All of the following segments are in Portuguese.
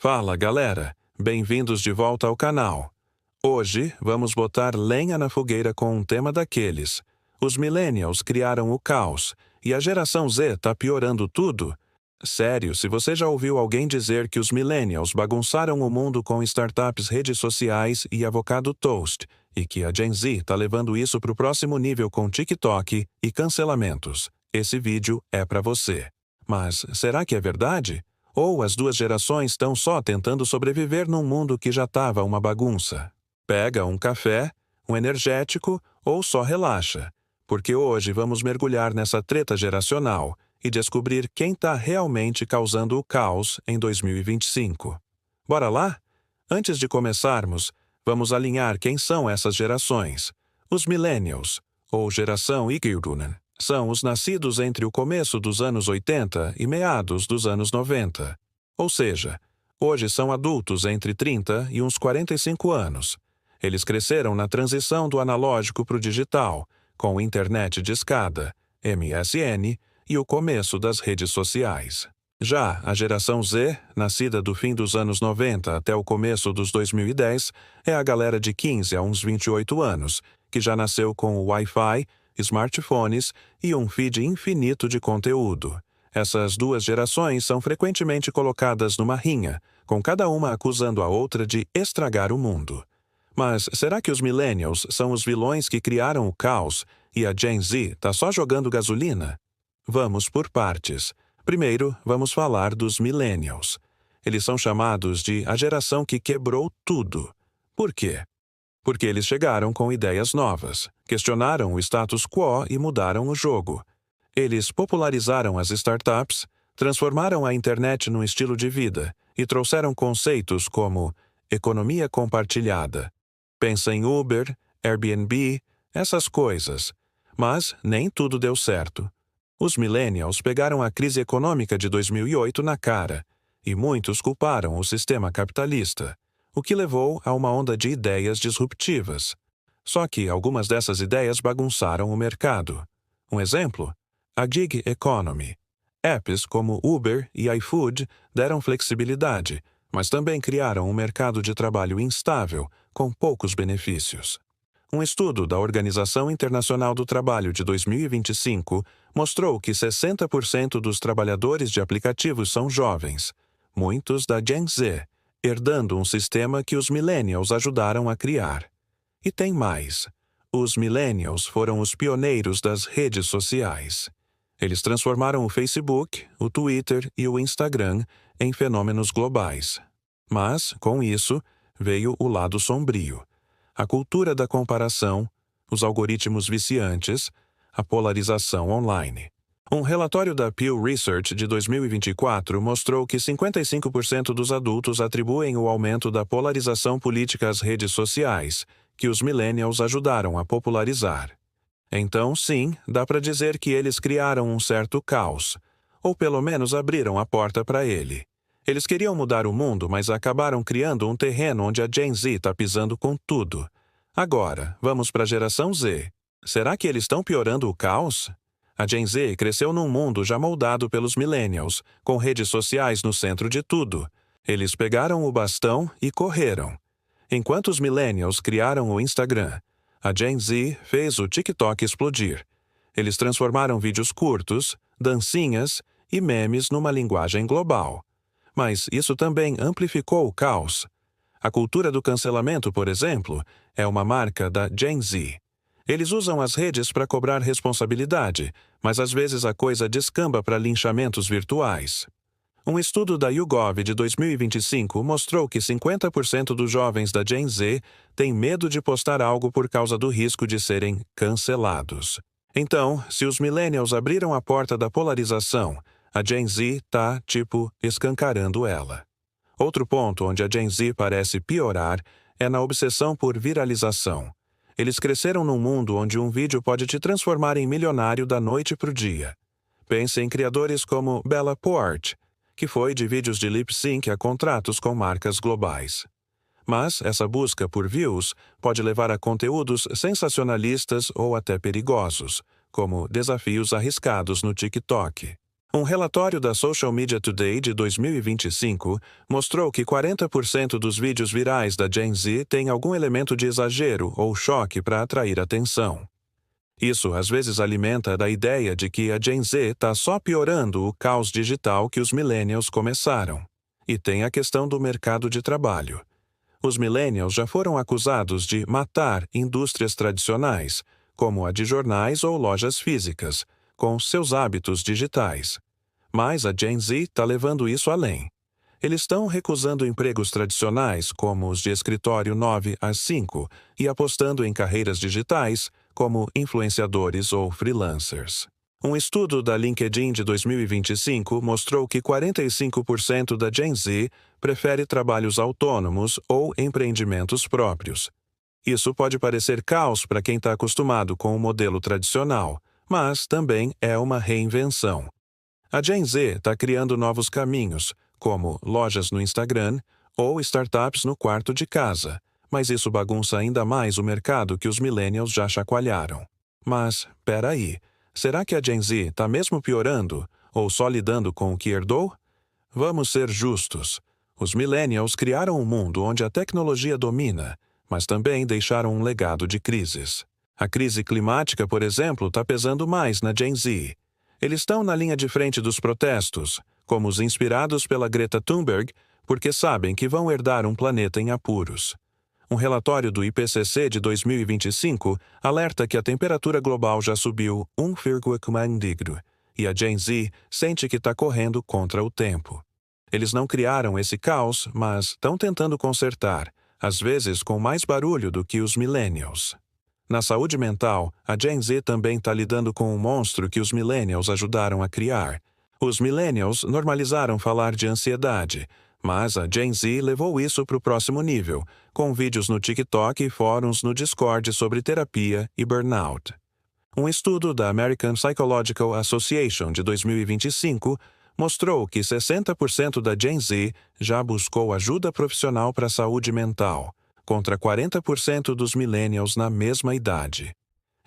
Fala, galera! Bem-vindos de volta ao canal. Hoje, vamos botar lenha na fogueira com um tema daqueles. Os millennials criaram o caos, e a geração Z tá piorando tudo? Sério, se você já ouviu alguém dizer que os millennials bagunçaram o mundo com startups, redes sociais e avocado toast, e que a Gen Z tá levando isso pro próximo nível com TikTok e cancelamentos, esse vídeo é pra você. Mas será que é verdade? Ou as duas gerações estão só tentando sobreviver num mundo que já estava uma bagunça? Pega um café, um energético ou só relaxa, porque hoje vamos mergulhar nessa treta geracional e descobrir quem está realmente causando o caos em 2025. Bora lá? Antes de começarmos, vamos alinhar quem são essas gerações. Os millennials, ou geração Y, são os nascidos entre o começo dos anos 80 e meados dos anos 90. Ou seja, hoje são adultos entre 30 e uns 45 anos. Eles cresceram na transição do analógico para o digital, com internet discada, MSN e o começo das redes sociais. Já a geração Z, nascida do fim dos anos 90 até o começo dos 2010, é a galera de 15 a uns 28 anos, que já nasceu com o Wi-Fi, smartphones e um feed infinito de conteúdo. Essas duas gerações são frequentemente colocadas numa rinha, com cada uma acusando a outra de estragar o mundo. Mas será que os millennials são os vilões que criaram o caos e a Gen Z está só jogando gasolina? Vamos por partes. Primeiro, vamos falar dos millennials. Eles são chamados de a geração que quebrou tudo. Por quê? Porque eles chegaram com ideias novas, questionaram o status quo e mudaram o jogo. Eles popularizaram as startups, transformaram a internet num estilo de vida e trouxeram conceitos como economia compartilhada. Pensa em Uber, Airbnb, essas coisas. Mas nem tudo deu certo. Os millennials pegaram a crise econômica de 2008 na cara, e muitos culparam o sistema capitalista, o que levou a uma onda de ideias disruptivas. Só que algumas dessas ideias bagunçaram o mercado. Um exemplo? A gig economy. Apps como Uber e iFood deram flexibilidade, mas também criaram um mercado de trabalho instável, com poucos benefícios. Um estudo da Organização Internacional do Trabalho de 2025 mostrou que 60% dos trabalhadores de aplicativos são jovens, muitos da Gen Z, herdando um sistema que os millennials ajudaram a criar. E tem mais. Os millennials foram os pioneiros das redes sociais. Eles transformaram o Facebook, o Twitter e o Instagram em fenômenos globais. Mas, com isso, veio o lado sombrio. A cultura da comparação, os algoritmos viciantes, a polarização online. Um relatório da Pew Research de 2024 mostrou que 55% dos adultos atribuem o aumento da polarização política às redes sociais, que os millennials ajudaram a popularizar. Então, sim, dá para dizer que eles criaram um certo caos, ou pelo menos abriram a porta para ele. Eles queriam mudar o mundo, mas acabaram criando um terreno onde a Gen Z está pisando com tudo. Agora, vamos para a geração Z. Será que eles estão piorando o caos? A Gen Z cresceu num mundo já moldado pelos millennials, com redes sociais no centro de tudo. Eles pegaram o bastão e correram. Enquanto os millennials criaram o Instagram, a Gen Z fez o TikTok explodir. Eles transformaram vídeos curtos, dancinhas e memes numa linguagem global. Mas isso também amplificou o caos. A cultura do cancelamento, por exemplo, é uma marca da Gen Z. Eles usam as redes para cobrar responsabilidade, mas às vezes a coisa descamba para linchamentos virtuais. Um estudo da YouGov de 2025 mostrou que 50% dos jovens da Gen Z têm medo de postar algo por causa do risco de serem cancelados. Então, se os millennials abriram a porta da polarização, a Gen Z tá, escancarando ela. Outro ponto onde a Gen Z parece piorar é na obsessão por viralização. Eles cresceram num mundo onde um vídeo pode te transformar em milionário da noite para o dia. Pense em criadores como Bella Poarch, que foi de vídeos de lip sync a contratos com marcas globais. Mas essa busca por views pode levar a conteúdos sensacionalistas ou até perigosos, como desafios arriscados no TikTok. Um relatório da Social Media Today de 2025 mostrou que 40% dos vídeos virais da Gen Z têm algum elemento de exagero ou choque para atrair atenção. Isso às vezes alimenta a ideia de que a Gen Z está só piorando o caos digital que os millennials começaram. E tem a questão do mercado de trabalho. Os millennials já foram acusados de matar indústrias tradicionais, como a de jornais ou lojas físicas, com seus hábitos digitais. Mas a Gen Z está levando isso além. Eles estão recusando empregos tradicionais, como os de escritório 9 às 5, e apostando em carreiras digitais, como influenciadores ou freelancers. Um estudo da LinkedIn de 2025 mostrou que 45% da Gen Z prefere trabalhos autônomos ou empreendimentos próprios. Isso pode parecer caos para quem está acostumado com o modelo tradicional, mas também é uma reinvenção. A Gen Z está criando novos caminhos, como lojas no Instagram ou startups no quarto de casa, mas isso bagunça ainda mais o mercado que os millennials já chacoalharam. Mas, peraí, será que a Gen Z está mesmo piorando ou só lidando com o que herdou? Vamos ser justos. Os millennials criaram um mundo onde a tecnologia domina, mas também deixaram um legado de crises. A crise climática, por exemplo, está pesando mais na Gen Z. Eles estão na linha de frente dos protestos, como os inspirados pela Greta Thunberg, porque sabem que vão herdar um planeta em apuros. Um relatório do IPCC de 2025 alerta que a temperatura global já subiu 1,1 degrau, e a Gen Z sente que está correndo contra o tempo. Eles não criaram esse caos, mas estão tentando consertar, às vezes com mais barulho do que os millennials. Na saúde mental, a Gen Z também está lidando com um monstro que os millennials ajudaram a criar. Os millennials normalizaram falar de ansiedade, mas a Gen Z levou isso para o próximo nível, com vídeos no TikTok e fóruns no Discord sobre terapia e burnout. Um estudo da American Psychological Association de 2025 mostrou que 60% da Gen Z já buscou ajuda profissional para a saúde mental, contra 40% dos millennials na mesma idade.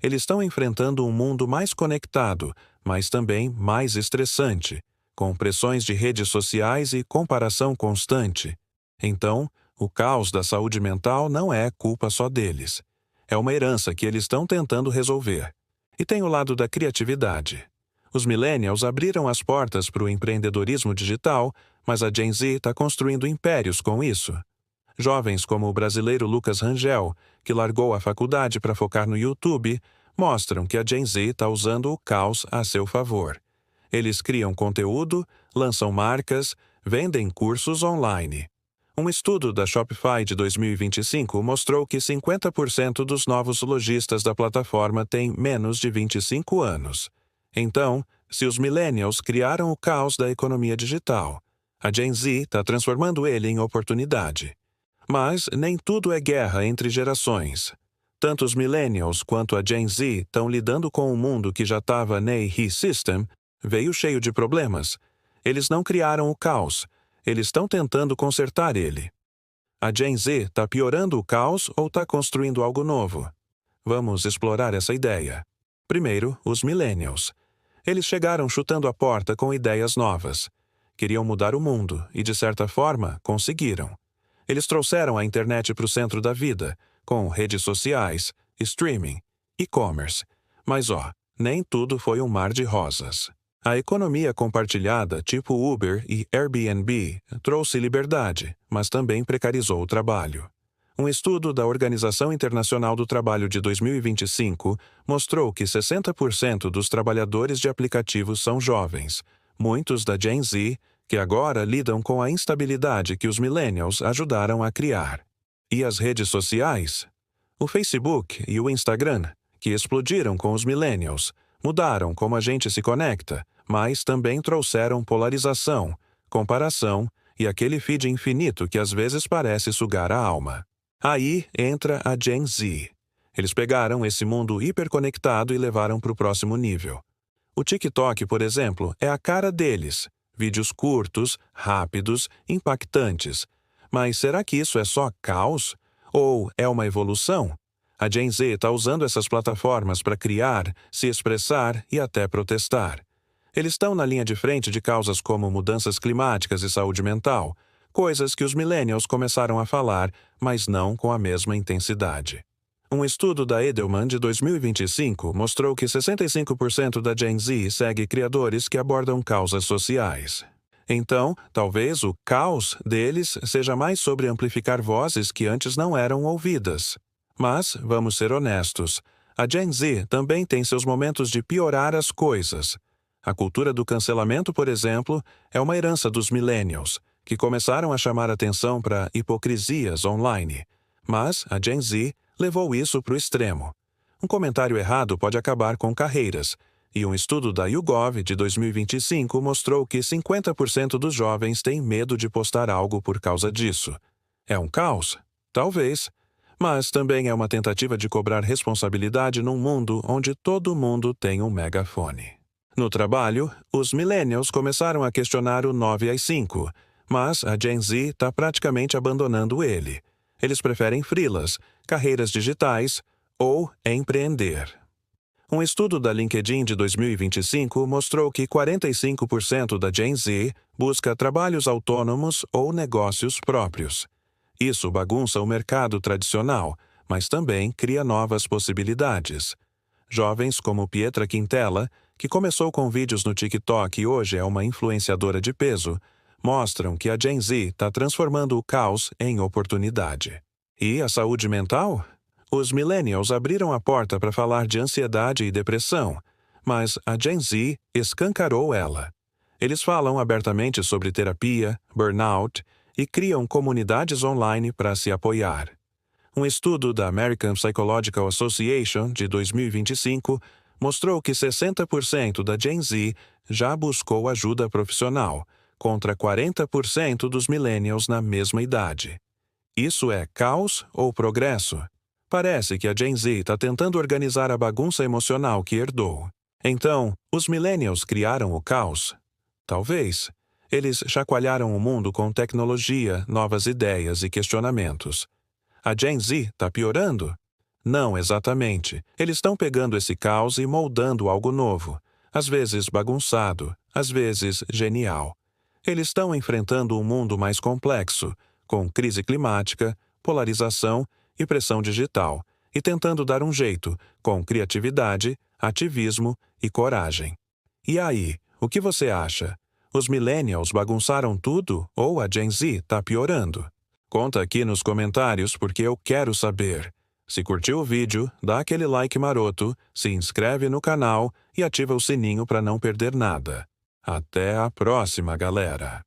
Eles estão enfrentando um mundo mais conectado, mas também mais estressante, com pressões de redes sociais e comparação constante. Então, o caos da saúde mental não é culpa só deles. É uma herança que eles estão tentando resolver. E tem o lado da criatividade. Os millennials abriram as portas para o empreendedorismo digital, mas a Gen Z está construindo impérios com isso. Jovens como o brasileiro Lucas Rangel, que largou a faculdade para focar no YouTube, mostram que a Gen Z está usando o caos a seu favor. Eles criam conteúdo, lançam marcas, vendem cursos online. Um estudo da Shopify de 2025 mostrou que 50% dos novos lojistas da plataforma têm menos de 25 anos. Então, se os millennials criaram o caos da economia digital, a Gen Z está transformando ele em oportunidade. Mas nem tudo é guerra entre gerações. Tanto os millennials quanto a Gen Z estão lidando com um mundo que já estava na system, veio cheio de problemas. Eles não criaram o caos, eles estão tentando consertar ele. A Gen Z está piorando o caos ou está construindo algo novo? Vamos explorar essa ideia. Primeiro, os millennials. Eles chegaram chutando a porta com ideias novas. Queriam mudar o mundo e, de certa forma, conseguiram. Eles trouxeram a internet para o centro da vida, com redes sociais, streaming, e-commerce. Mas, nem tudo foi um mar de rosas. A economia compartilhada, tipo Uber e Airbnb, trouxe liberdade, mas também precarizou o trabalho. Um estudo da Organização Internacional do Trabalho de 2025 mostrou que 60% dos trabalhadores de aplicativos são jovens, muitos da Gen Z, que agora lidam com a instabilidade que os millennials ajudaram a criar. E as redes sociais? O Facebook e o Instagram, que explodiram com os millennials, mudaram como a gente se conecta, mas também trouxeram polarização, comparação e aquele feed infinito que às vezes parece sugar a alma. Aí entra a Gen Z. Eles pegaram esse mundo hiperconectado e levaram para o próximo nível. O TikTok, por exemplo, é a cara deles. Vídeos curtos, rápidos, impactantes. Mas será que isso é só caos? Ou é uma evolução? A Gen Z está usando essas plataformas para criar, se expressar e até protestar. Eles estão na linha de frente de causas como mudanças climáticas e saúde mental, coisas que os millennials começaram a falar, mas não com a mesma intensidade. Um estudo da Edelman de 2025 mostrou que 65% da Gen Z segue criadores que abordam causas sociais. Então, talvez o caos deles seja mais sobre amplificar vozes que antes não eram ouvidas. Mas, vamos ser honestos, a Gen Z também tem seus momentos de piorar as coisas. A cultura do cancelamento, por exemplo, é uma herança dos millennials, que começaram a chamar atenção para hipocrisias online. Mas a Gen Z levou isso para o extremo. Um comentário errado pode acabar com carreiras, e um estudo da YouGov de 2025 mostrou que 50% dos jovens têm medo de postar algo por causa disso. É um caos? Talvez. Mas também é uma tentativa de cobrar responsabilidade num mundo onde todo mundo tem um megafone. No trabalho, os millennials começaram a questionar o 9 às 5, mas a Gen Z está praticamente abandonando ele. Eles preferem freelas, carreiras digitais ou empreender. Um estudo da LinkedIn de 2025 mostrou que 45% da Gen Z busca trabalhos autônomos ou negócios próprios. Isso bagunça o mercado tradicional, mas também cria novas possibilidades. Jovens como Pietra Quintela, que começou com vídeos no TikTok e hoje é uma influenciadora de peso, mostram que a Gen Z está transformando o caos em oportunidade. E a saúde mental? Os millennials abriram a porta para falar de ansiedade e depressão, mas a Gen Z escancarou ela. Eles falam abertamente sobre terapia, burnout e criam comunidades online para se apoiar. Um estudo da American Psychological Association de 2025 mostrou que 60% da Gen Z já buscou ajuda profissional, contra 40% dos millennials na mesma idade. Isso é caos ou progresso? Parece que a Gen Z está tentando organizar a bagunça emocional que herdou. Então, os millennials criaram o caos? Talvez. Eles chacoalharam o mundo com tecnologia, novas ideias e questionamentos. A Gen Z está piorando? Não exatamente. Eles estão pegando esse caos e moldando algo novo, às vezes bagunçado, às vezes genial. Eles estão enfrentando um mundo mais complexo, com crise climática, polarização e pressão digital, e tentando dar um jeito, com criatividade, ativismo e coragem. E aí, o que você acha? Os millennials bagunçaram tudo ou a Gen Z está piorando? Conta aqui nos comentários porque eu quero saber. Se curtiu o vídeo, dá aquele like maroto, se inscreve no canal e ativa o sininho para não perder nada. Até a próxima, galera!